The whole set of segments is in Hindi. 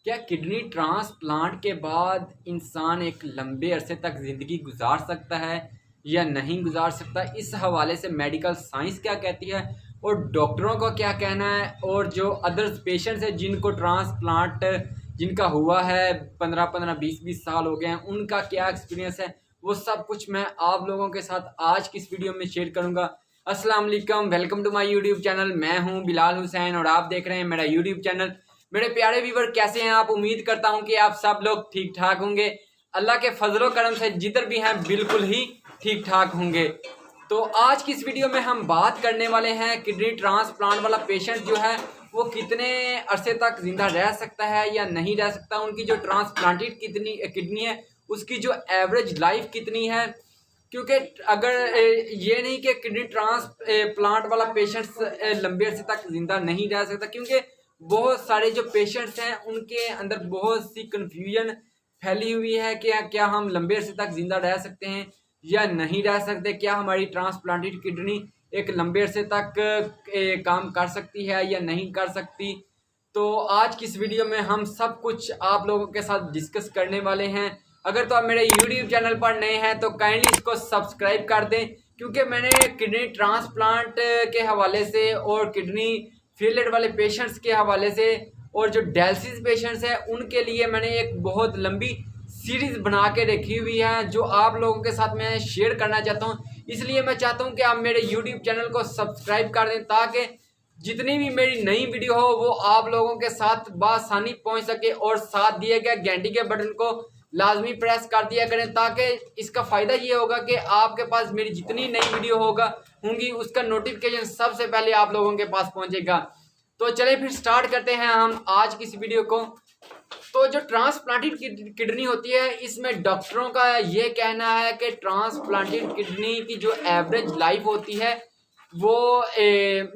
क्या किडनी ट्रांसप्लांट के बाद इंसान एक लंबे अरसे तक ज़िंदगी गुजार सकता है या नहीं गुजार सकता? इस हवाले से मेडिकल साइंस क्या कहती है और डॉक्टरों का क्या कहना है, और जो अदर्स पेशेंट्स हैं जिनको ट्रांसप्लांट जिनका हुआ है 15-15 20-20 साल हो गए हैं, उनका क्या एक्सपीरियंस है, वो सब कुछ मैं आप लोगों के साथ आज की इस वीडियो में शेयर करूंगा। अस्सलाम वालेकुम, welcome to my YouTube channel. मैं हूं बिलाल हुसैन और आप देख रहे हैं मेरा यूट्यूब चैनल। मेरे प्यारे व्यूवर, कैसे हैं आप? उम्मीद करता हूं कि आप सब लोग ठीक ठाक होंगे। अल्लाह के फजलो करम से जिधर भी हैं बिल्कुल ही ठीक ठाक होंगे। तो आज की इस वीडियो में हम बात करने वाले हैं किडनी ट्रांसप्लांट वाला पेशेंट जो है वो कितने अरसे तक जिंदा रह सकता है या नहीं रह सकता, उनकी जो ट्रांसप्लांटेड किडनी है उसकी जो एवरेज लाइफ कितनी है। क्योंकि अगर ये नहीं कि किडनी ट्रांसप्लांट वाला पेशेंट्स लंबे अरसे तक जिंदा नहीं रह सकता, क्योंकि बहुत सारे जो पेशेंट्स हैं उनके अंदर बहुत सी कंफ्यूजन फैली हुई है कि क्या हम लंबे अरसे तक जिंदा रह सकते हैं या नहीं रह सकते, क्या हमारी ट्रांसप्लांटेड किडनी एक लंबे अरसे तक काम कर सकती है या नहीं कर सकती। तो आज की इस वीडियो में हम सब कुछ आप लोगों के साथ डिस्कस करने वाले हैं। अगर तो आप मेरे यूट्यूब चैनल पर नए हैं तो काइंडली इसको सब्सक्राइब कर दें, क्योंकि मैंने किडनी ट्रांसप्लांट के हवाले से और किडनी फेलियर वाले पेशेंट्स के हवाले से और जो डायलिसिस पेशेंट्स हैं उनके लिए मैंने एक बहुत लंबी सीरीज बना के रखी हुई है जो आप लोगों के साथ मैं शेयर करना चाहता हूं। इसलिए मैं चाहता हूं कि आप मेरे यूट्यूब चैनल को सब्सक्राइब कर दें ताकि जितनी भी मेरी नई वीडियो हो वो आप लोगों के साथ बासानी पहुंच सके, और साथ दिए गए घंटी के बटन को लाजमी प्रेस कर दिया करें, ताकि इसका फ़ायदा ये होगा कि आपके पास मेरी जितनी नई वीडियो होंगी उसका नोटिफिकेशन सबसे पहले आप लोगों के पास पहुंचेगा। तो चलिए फिर स्टार्ट करते हैं हम आज की इस वीडियो को। तो जो ट्रांसप्लांटेड किडनी होती है इसमें डॉक्टरों का ये कहना है कि ट्रांसप्लांटेड किडनी की जो एवरेज लाइफ होती है वो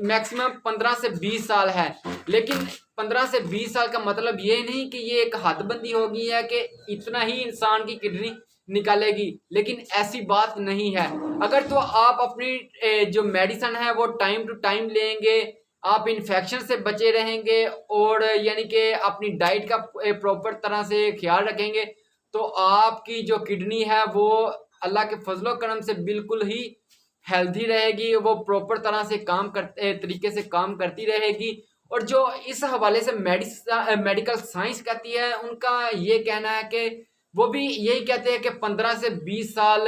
मैक्सिमम 15 से 20 साल है। लेकिन 15 से 20 साल का मतलब ये नहीं कि ये एक हदबंदी हो गई है कि इतना ही इंसान की किडनी निकालेगी, लेकिन ऐसी बात नहीं है। अगर तो आप अपनी जो मेडिसिन है वो टाइम टू टाइम लेंगे, आप इन्फेक्शन से बचे रहेंगे और यानी कि अपनी डाइट का प्रॉपर तरह से ख्याल रखेंगे, तो आपकी जो किडनी है वो अल्लाह के फजलो करम से बिल्कुल ही हेल्थी रहेगी, वो प्रॉपर तरह से तरीके से काम करती रहेगी। और जो इस हवाले से मेडिकल साइंस कहती है उनका ये कहना है कि वो भी यही कहते हैं कि 15 से 20 साल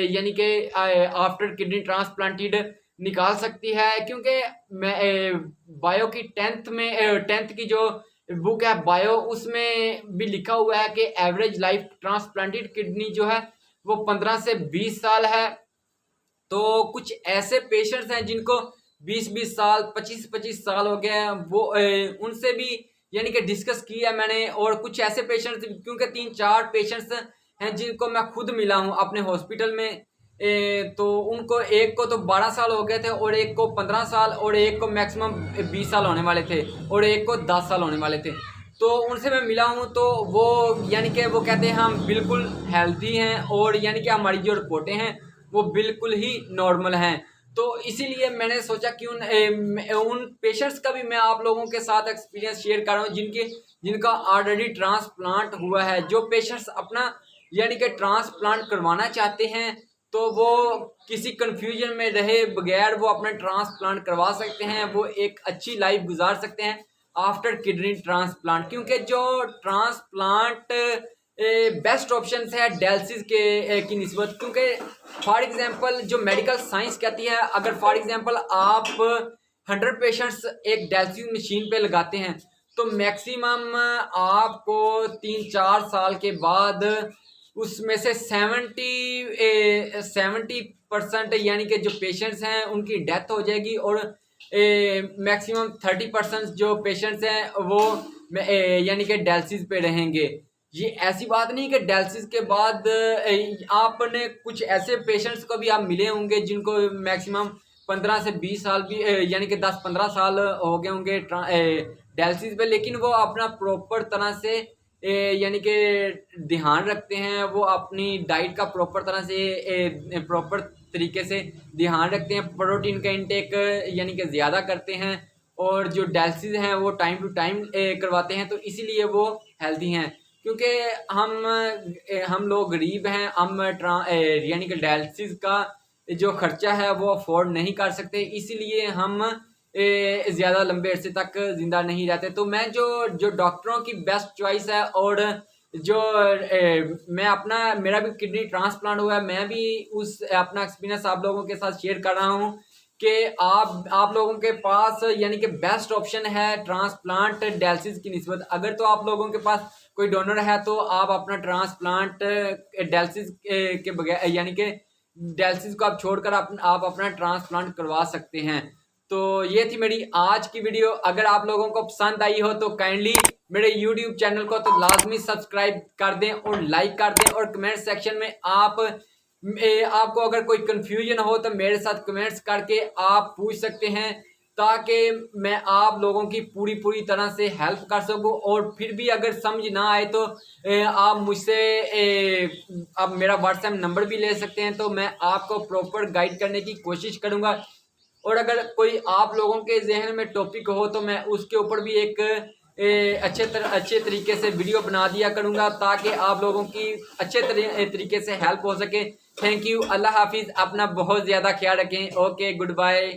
यानी कि आफ्टर किडनी ट्रांसप्लांटेड निकाल सकती है। क्योंकि मैं बायो की टेंथ की जो बुक है बायो, उसमें भी लिखा हुआ है कि एवरेज लाइफ ट्रांसप्लांटेड किडनी जो है वो 15 से 20 साल है। तो कुछ ऐसे पेशेंट्स हैं जिनको 20-20 साल 25-25 साल हो गए हैं, वो उनसे भी यानी कि डिस्कस किया मैंने। और कुछ ऐसे पेशेंट्स, क्योंकि 3-4 पेशेंट्स हैं जिनको मैं खुद मिला हूं अपने हॉस्पिटल में, तो उनको एक को तो 12 साल हो गए थे और एक को 15 साल और एक को मैक्सिमम 20 साल होने वाले थे और एक को 10 साल होने वाले थे। तो उनसे मैं मिला हूं तो वो यानी कि वो कहते हैं हम बिल्कुल हेल्थी हैं और यानी कि हमारी जो रिपोर्टें हैं वो बिल्कुल ही नॉर्मल हैं। तो इसीलिए मैंने सोचा कि उन पेशेंट्स का भी मैं आप लोगों के साथ एक्सपीरियंस शेयर कर रहा हूँ जिनका ऑलरेडी ट्रांसप्लांट हुआ है। जो पेशेंट्स अपना यानी कि ट्रांसप्लांट करवाना चाहते हैं तो वो किसी कंफ्यूजन में रहे बगैर वो अपना ट्रांसप्लांट करवा सकते हैं, वो एक अच्छी लाइफ गुजार सकते हैं आफ्टर किडनी ट्रांसप्लांट। क्योंकि जो ट्रांसप्लांट बेस्ट ऑप्शन है डायलिसिस की निस्बत। क्योंकि फॉर एग्जांपल जो मेडिकल साइंस कहती है, अगर फॉर एग्जांपल आप 100 पेशेंट्स एक डायलिसिस मशीन पे लगाते हैं तो मैक्सिमम आपको 3-4 साल के बाद उसमें से 70% यानी कि जो पेशेंट्स हैं उनकी डेथ हो जाएगी और मैक्सिमम 30% जो पेशेंट्स हैं वो यानी कि डायलिसिस पे रहेंगे। ये ऐसी बात नहीं कि डायलिसिस के बाद आपने कुछ ऐसे पेशेंट्स को भी आप मिले होंगे जिनको मैक्सिमम 15 से 20 साल भी यानी कि 10-15 साल हो गए होंगे डायलिसिस पे, लेकिन वो अपना प्रॉपर तरह से यानी कि ध्यान रखते हैं, वो अपनी डाइट का प्रॉपर तरह से प्रॉपर तरीके से ध्यान रखते हैं, प्रोटीन का इंटेक यानी कि ज़्यादा करते हैं और जो डायलिसिस हैं वो टाइम टू टाइम करवाते हैं, तो इसीलिए वो हेल्दी हैं। क्योंकि हम लोग गरीब हैं, हम यानी कि डायलिसिस का जो खर्चा है वो अफोर्ड नहीं कर सकते, इसीलिए हम ज़्यादा लंबे अरसे तक ज़िंदा नहीं रहते। तो मैं जो जो डॉक्टरों की बेस्ट चॉइस है, और जो मैं अपना मेरा भी किडनी ट्रांसप्लांट हुआ है, मैं भी उस अपना एक्सपीरियंस आप लोगों के साथ शेयर कर रहा हूँ कि आप लोगों के पास यानी कि बेस्ट ऑप्शन है ट्रांसप्लांट डायलिसिस की निस्बत। अगर तो आप लोगों के पास कोई डोनर है तो आप अपना ट्रांसप्लांट डायलिसिस के बगैर यानी कि डायलिसिस को आप छोड़कर आप अपना ट्रांसप्लांट करवा सकते हैं। तो ये थी मेरी आज की वीडियो। अगर आप लोगों को पसंद आई हो तो काइंडली मेरे YouTube चैनल को तो लाजमी सब्सक्राइब कर दें और लाइक कर दें, और कमेंट सेक्शन में आपको अगर कोई कंफ्यूजन हो तो मेरे साथ कमेंट्स करके आप पूछ सकते हैं, ताकि मैं आप लोगों की पूरी तरह से हेल्प कर सकूं। और फिर भी अगर समझ ना आए तो आप मुझसे आप मेरा व्हाट्सएप नंबर भी ले सकते हैं, तो मैं आपको प्रॉपर गाइड करने की कोशिश करूंगा। और अगर कोई आप लोगों के जहन में टॉपिक हो तो मैं उसके ऊपर भी एक अच्छे तरीके से वीडियो बना दिया करूंगा, ताकि आप लोगों की अच्छे तरीके से हेल्प हो सके। थैंक यू, अल्लाह हाफिज़, अपना बहुत ज़्यादा ख्याल रखें। Okay, good bye.